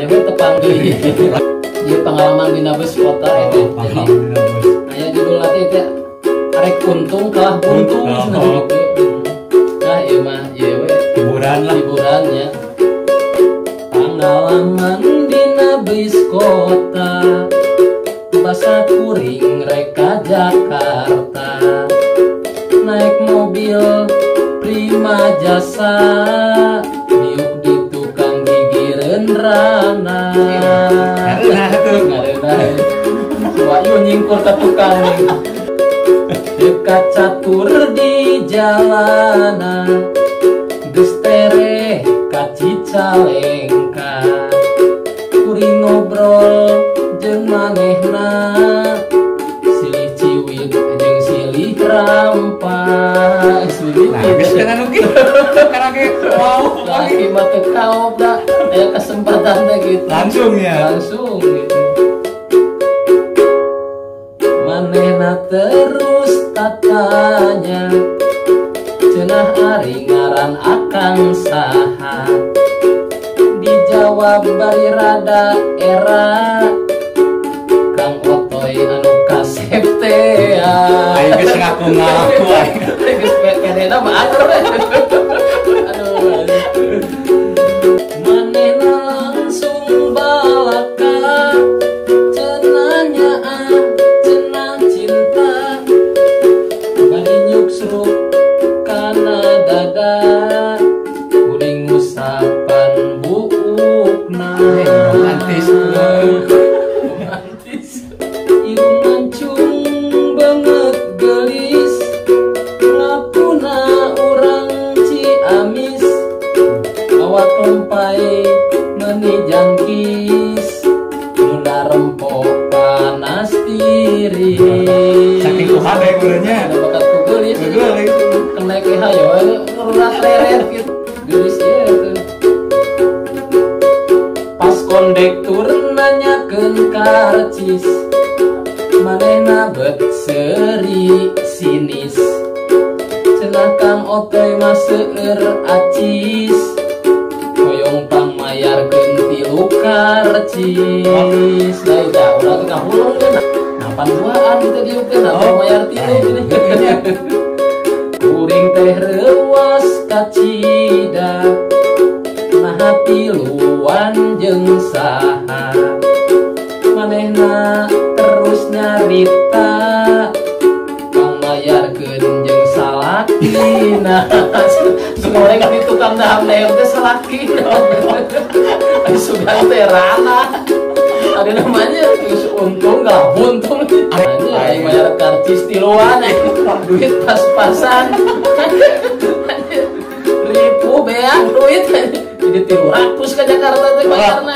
aja we tepang deui. Ieu pengalaman dina bus kota eta. Aya judul nanti teh arek untung kalah buntung. Nah ieu mah ieu we hiburan lah, hiburannya. Pengalaman dina bis kota basa kuring reka Jakarta, naik mobil Prima Jasa, miuk di tukang gigireun rana. Ngareuna wayu nyingkur ka tukang dekat catur di jalanan, geus tere ka Cicalengka, kuring ngobrol jeung manehna, silih ciwit jeung silih rampa. Nah, geus dengan ugi. Karena ge wow, lagi mah teu kaop da, aya kesempatan teh gitu. Langsung ya. Langsung gitu. Manehna terus tatanya, cenah ari ngaran akang saha. Dijawab bari rada era, Kang Otoy anu kasep teh. Ayo geus ngaku-ngaku aing. Geus kenena mah atur. Aduh. Manehna langsung balaka, cenah nyaan, cenah cinta, bari nyuksruk kana dada, kuring ngusapan buukna. Romantis. Irung mancung banget gelis, ngapuna urang Ciamis, bawa tompai meuni jangkis, nunda rempok panas tiris. Saking kuhat ya gurunya. Ada bakat ku gelis, Gelis. kena ke hayo ngurat leret gitu. Gelis ieu tuh. Pas kondektur nanyakeun karcis, manehna bet seuri sinis, cenah Kang Otoy mah seueur acis, hoyong pangmayarkeun 3 karcis. Lah da urang kahulung geuna. Napan duaan kita dieu teh mayar 3 gini. Kuring teh reuas kacida, nah tiluan jeung saha. Manehna terus nyarita, pangmayarkeun jeung salakina. Semoreng di tukang daham neong teh salakina. Sudah teh rana. Ada namanya geus untung gak buntung. Aing bayar karcis tiluan, duit pas-pasan. Ribu beak duit. Jadi 300 ke Jakarta teh bayarna.